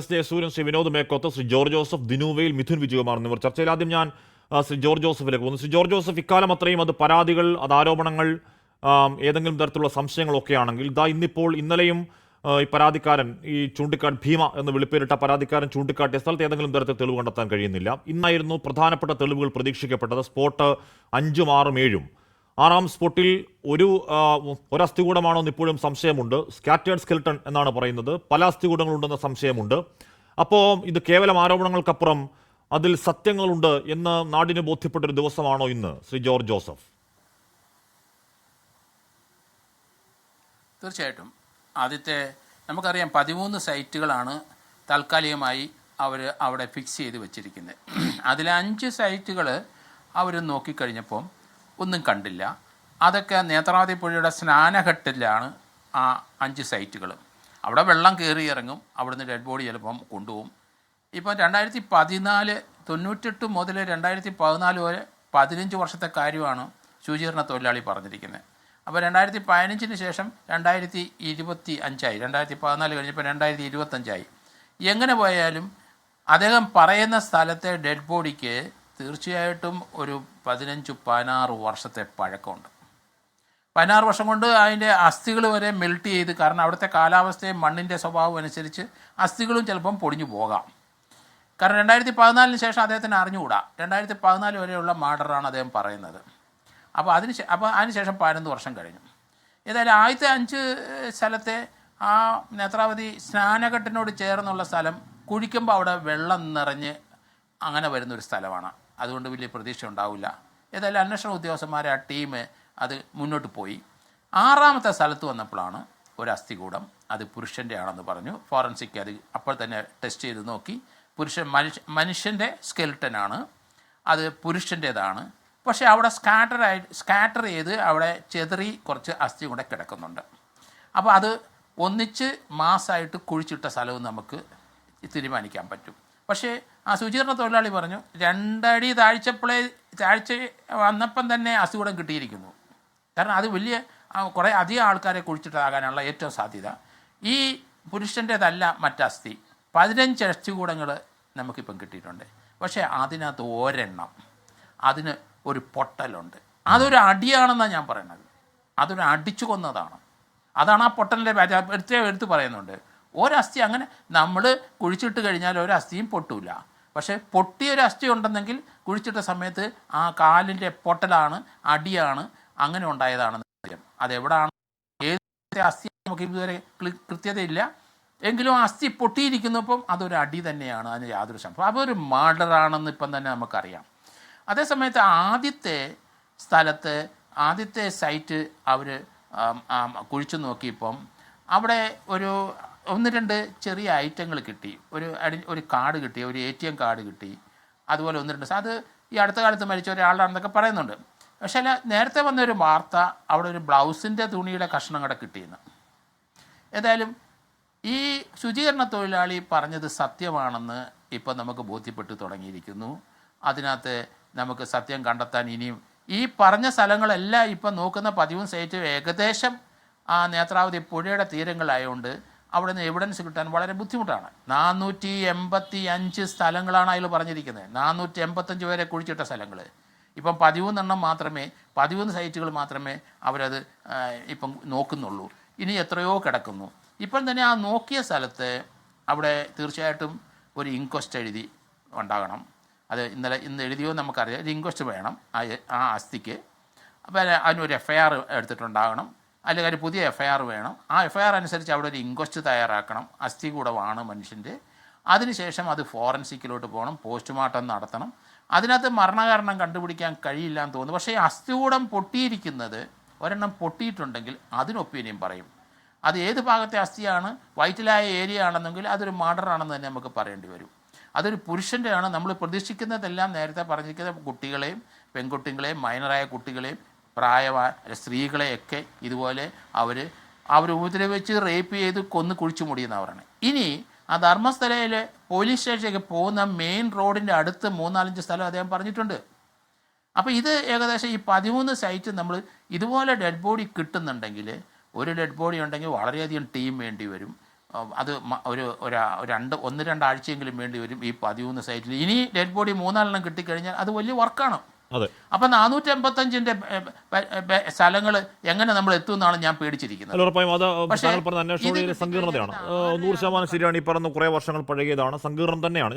S Jayasuryan, Shri Vinod Mekkoth, Shri George Joseph, ദിനുവയിൽ, മിഥുൻ വിജയകുമാർ എന്നിവർ ചർച്ചയിൽ. ആദ്യം ഞാൻ ശ്രീ ജോർജ് ജോസഫിലേക്ക് പോകുന്നു. ശ്രീ ജോർജ് ജോസഫ്, ഇക്കാലം അത്രയും അത് പരാതികൾ, അത് ആരോപണങ്ങൾ, ഏതെങ്കിലും തരത്തിലുള്ള സംശയങ്ങളൊക്കെ ആണെങ്കിൽ ഇന്നലെയും ഈ പരാതിക്കാരൻ, ഈ ചൂണ്ടിക്കാട്ട് ഭീമ എന്ന് വിളിപ്പേരിട്ട പരാതിക്കാരൻ ചൂണ്ടിക്കാട്ടിയ സ്ഥലത്ത് ഏതെങ്കിലും തരത്തിൽ തെളിവ് കണ്ടെത്താൻ കഴിയുന്നില്ല. ഇന്നായിരുന്നു പ്രധാനപ്പെട്ട തെളിവുകൾ പ്രതീക്ഷിക്കപ്പെട്ടത്. സ്പോട്ട് 5ഉം 6ഉം 7ഉം. 6ആം സ്പോട്ടിൽ ഒരു അസ്ഥികൂടമാണോ എന്ന് ഇപ്പോഴും സംശയമുണ്ട്. സ്കാറ്റേർഡ് സ്കെൽട്ടൺ എന്നാണ് പറയുന്നത്. പല അസ്ഥികൂടങ്ങളുണ്ടെന്ന സംശയമുണ്ട്. അപ്പോൾ ഇത് കേവലം ആരോപണങ്ങൾക്കപ്പുറം അതിൽ സത്യങ്ങളുണ്ട് എന്ന് നാടിന് ബോധ്യപ്പെട്ടൊരു ദിവസമാണോ ഇന്ന്, ശ്രീ ജോർജ് ജോസഫ്? തീർച്ചയായിട്ടും. ആദ്യത്തെ നമുക്കറിയാം 13 സൈറ്റുകളാണ് താൽക്കാലികമായി അവർ അവിടെ ഫിക്സ് ചെയ്ത് വെച്ചിരിക്കുന്നത്. അതിൽ 5 സൈറ്റുകൾ അവർ നോക്കിക്കഴിഞ്ഞപ്പം ഒന്നും കണ്ടില്ല. അതൊക്കെ നേത്രാവതി പുഴയുടെ സ്നാനഘട്ടിലാണ് ആ 5 സൈറ്റുകൾ. അവിടെ വെള്ളം കയറി ഇറങ്ങും, അവിടുന്ന് ഡെഡ് ബോഡി ചിലപ്പം കൊണ്ടുപോകും. ഇപ്പം 1998 മുതൽ 2014 വരെ 15 വർഷത്തെ കാര്യമാണ് ശുചീകരണ തൊഴിലാളി പറഞ്ഞിരിക്കുന്നത്. അപ്പോൾ 2015 ശേഷം 2025 2014 കഴിഞ്ഞപ്പോൾ 2025. എങ്ങനെ പോയാലും അദ്ദേഹം പറയുന്ന സ്ഥലത്തെ ഡെഡ് ബോഡിക്ക് തീർച്ചയായിട്ടും ഒരു 15-16 വർഷത്തെ പഴക്കമുണ്ട്. 16 വർഷം കൊണ്ട് അതിൻ്റെ അസ്ഥികൾ വരെ മെൽറ്റ് ചെയ്ത്, കാരണം അവിടുത്തെ കാലാവസ്ഥയും മണ്ണിൻ്റെ സ്വഭാവം അനുസരിച്ച് അസ്ഥികളും ചിലപ്പം പൊടിഞ്ഞു പോകാം. കാരണം 2014 ശേഷം അദ്ദേഹത്തിന് അറിഞ്ഞുകൂടാ. 2014 വരെയുള്ള മാർഡറാണ് അദ്ദേഹം പറയുന്നത്. അപ്പോൾ അതിനുശേഷം 11 വർഷം കഴിഞ്ഞു. ഏതായാലും ആദ്യത്തെ 5 സ്ഥലത്തെ ആ നേത്രാവതി സ്നാനഘട്ടിനോട് ചേർന്നുള്ള സ്ഥലം കുഴിക്കുമ്പോൾ അവിടെ വെള്ളം നിറഞ്ഞ് അങ്ങനെ വരുന്നൊരു സ്ഥലമാണ്. അതുകൊണ്ട് വലിയ പ്രതീക്ഷ ഉണ്ടാവില്ല. ഏതായാലും അന്വേഷണ ഉദ്യോഗസ്ഥന്മാരെ ആ ടീം അത് മുന്നോട്ട് പോയി. 6ാമത്തെ സ്ഥലത്ത് വന്നപ്പോഴാണ് ഒരു അസ്ഥികൂടം, അത് പുരുഷൻ്റെ ആണെന്ന് പറഞ്ഞു. ഫോറൻസിക് അത് അപ്പോൾ തന്നെ ടെസ്റ്റ് ചെയ്ത് നോക്കി. മനുഷ്യൻ്റെ സ്കെൽട്ടനാണ്, അത് പുരുഷൻ്റേതാണ്. പക്ഷേ അവിടെ സ്കാറ്റർ ചെയ്ത് അവിടെ ചെതറി കുറച്ച് അസ്ഥി കൂടെ കിടക്കുന്നുണ്ട്. അപ്പോൾ അത് ഒന്നിച്ച് മാസമായിട്ട് കുഴിച്ചിട്ട സ്ഥലവും നമുക്ക് തീരുമാനിക്കാൻ പറ്റും. പക്ഷേ ആ ശുചീകരണ തൊഴിലാളി പറഞ്ഞു 2 അടി താഴ്ച വന്നപ്പം തന്നെ അസ്ഥികൂടം കിട്ടിയിരിക്കുന്നു. കാരണം അത് കുറേ അധികം ആൾക്കാരെ കുഴിച്ചിട്ടാകാനുള്ള ഏറ്റവും സാധ്യത. ഈ പുരുഷൻ്റേതല്ല മറ്റസ്ഥി. 15 അസ്ഥികൂടങ്ങൾ നമുക്കിപ്പം കിട്ടിയിട്ടുണ്ട്. പക്ഷേ അതിനകത്ത് ഒരെണ്ണം, അതിന് ഒരു പൊട്ടലുണ്ട്. അതൊരു അടിയാണെന്നാണ് ഞാൻ പറയുന്നത്. അതൊരു അടിച്ചു കൊന്നതാണ്. അതാണ് ആ പൊട്ടലിൻ്റെ എടുത്ത് പറയുന്നുണ്ട്. ഒരസ്ഥി അങ്ങനെ നമ്മൾ കുഴിച്ചിട്ട് കഴിഞ്ഞാൽ ഒരസ്ഥിയും പൊട്ടൂല. പക്ഷേ പൊട്ടിയൊരു അസ്ഥി ഉണ്ടെന്നെങ്കിൽ കുഴിച്ചിട്ട സമയത്ത് ആ കാലിൻ്റെ പൊട്ടലാണ്, അടിയാണ്, അങ്ങനെ ഉണ്ടായതാണെന്ന് പറയാം. അതെവിടാണ്, ഏത് അസ്ഥി നമുക്ക് ഇതുവരെ കൃത്യതയില്ല. എങ്കിലും ആ അസ്ഥി പൊട്ടിയിരിക്കുന്നപ്പം അതൊരു അടി തന്നെയാണ്, അതിന് യാതൊരു സംഭവം. അപ്പോൾ ഒരു മർഡറാണെന്ന് ഇപ്പം തന്നെ നമുക്കറിയാം. അതേസമയത്ത് ആദ്യത്തെ സൈറ്റ് അവർ കുഴിച്ചു നോക്കിയപ്പം അവിടെ ഒരു 1-2 ചെറിയ ഐറ്റങ്ങൾ കിട്ടി. ഒരു കാർഡ് കിട്ടി, ഒരു ATM കാർഡ് കിട്ടി. അതുപോലെ 1-2 അത് ഈ അടുത്ത കാലത്ത് മരിച്ച ഒരാളാണെന്നൊക്കെ പറയുന്നുണ്ട്. പക്ഷേ നേരത്തെ വന്നൊരു വാർത്ത അവിടെ ഒരു ബ്ലൗസിൻ്റെ തുണിയുടെ കഷ്ണം കൂടെ കിട്ടിയെന്ന്. ഏതായാലും ഈ ശുചീകരണ തൊഴിലാളി പറഞ്ഞത് സത്യമാണെന്ന് ഇപ്പം നമുക്ക് ബോധ്യപ്പെട്ടു തുടങ്ങിയിരിക്കുന്നു. അതിനകത്ത് നമുക്ക് സത്യം കണ്ടെത്താൻ ഇനിയും ഈ പറഞ്ഞ സ്ഥലങ്ങളെല്ലാം ഇപ്പം നോക്കുന്ന 13 സൈറ്റ് ഏകദേശം ആ നേത്രാവതി പുഴയുടെ തീരങ്ങളായതുകൊണ്ട് അവിടെ നിന്ന് എവിഡൻസ് കിട്ടാൻ വളരെ ബുദ്ധിമുട്ടാണ്. 485 സ്ഥലങ്ങളാണ് അതിൽ പറഞ്ഞിരിക്കുന്നത്. 485 വരെ കുഴിച്ചിട്ട സ്ഥലങ്ങൾ. ഇപ്പം 13 സൈറ്റുകൾ മാത്രമേ അവരത് ഇപ്പം നോക്കുന്നുള്ളൂ. ഇനി എത്രയോ കിടക്കുന്നു. ഇപ്പം തന്നെ ആ നോക്കിയ സ്ഥലത്ത് അവിടെ തീർച്ചയായിട്ടും ഒരു ഇൻക്വസ്റ്റ് എഴുതി ഉണ്ടാകണം. അത് ഇന്ന് എഴുതിയോ നമുക്കറിയാം. ഒരു ഇൻക്വസ്റ്റ് വേണം ആ അസ്ഥിക്ക്. അപ്പോൾ അതിനൊരു FIR എടുത്തിട്ടുണ്ടാകണം. അല്ലെങ്കിൽ ഒരു പുതിയ FIR വേണം. ആ FIR അനുസരിച്ച് അവിടെ ഒരു ഇൻക്വസ്റ്റ് തയ്യാറാക്കണം. അസ്ഥികൂടമാണ് മനുഷ്യൻ്റെ. അതിനുശേഷം അത് ഫോറൻസിക്കിലോട്ട് പോകണം, പോസ്റ്റ്മോർട്ടം നടത്തണം. അതിനകത്ത് മരണകാരണം കണ്ടുപിടിക്കാൻ കഴിയില്ല എന്ന് തോന്നുന്നു. പക്ഷേ അസ്ഥികൂടം പൊട്ടിയിരിക്കുന്നത്, ഒരെണ്ണം പൊട്ടിയിട്ടുണ്ടെങ്കിൽ അതിന് ഒപ്പീനിയൻ പറയും. അത് ഏത് ഭാഗത്തെ അസ്ഥിയാണ്, വൈറ്റലായ ഏരിയ ആണെന്നെങ്കിൽ അതൊരു മർഡറാണെന്ന് തന്നെ നമുക്ക് പറയേണ്ടി വരും. അതൊരു പുരുഷൻ്റെയാണ്. നമ്മൾ പ്രതീക്ഷിക്കുന്നതെല്ലാം നേരത്തെ പറഞ്ഞിരിക്കുന്ന കുട്ടികളെയും പെൺകുട്ടികളെയും മൈനറായ കുട്ടികളെയും പ്രായമായ സ്ത്രീകളെയൊക്കെ ഇതുപോലെ അവർ ഉപദ്രവിച്ച് റേപ്പ് ചെയ്ത് കൊന്ന് കുഴിച്ചു മുടിയുന്നവരാണ്. ഇനി ആ ധർമ്മസ്ഥലയിൽ പോലീസ് സ്റ്റേഷനിലേക്ക് പോകുന്ന മെയിൻ റോഡിൻ്റെ അടുത്ത് 3-4 സ്ഥലം അദ്ദേഹം പറഞ്ഞിട്ടുണ്ട്. അപ്പോൾ ഇത് ഏകദേശം ഈ 13 സൈറ്റ് നമ്മൾ ഇതുപോലെ ഡെഡ് ബോഡി കിട്ടുന്നുണ്ടെങ്കിൽ, ഒരു ഡെഡ് ബോഡി ഉണ്ടെങ്കിൽ വളരെയധികം ടീം വേണ്ടി വരും. അത് ഒന്ന് രണ്ടാഴ്ചയെങ്കിലും വേണ്ടി വരും ഈ 13 സൈറ്റിൽ. ഇനി ഡെഡ് ബോഡി 4 കിട്ടിക്കഴിഞ്ഞാൽ അത് വലിയ വർക്കാണ്. അപ്പം 485-ന്റെ സ്ഥലങ്ങൾ എങ്ങനെ നമ്മൾ എത്തുമെന്നാണ് ഞാൻ പേടിച്ചിരിക്കുന്നത്. സങ്കീർണതയാണ്. 100% ശരിയാണ്. ഈ പറഞ്ഞ കുറേ വർഷങ്ങൾ പഴകിയതാണ്, സങ്കീർണം തന്നെയാണ്.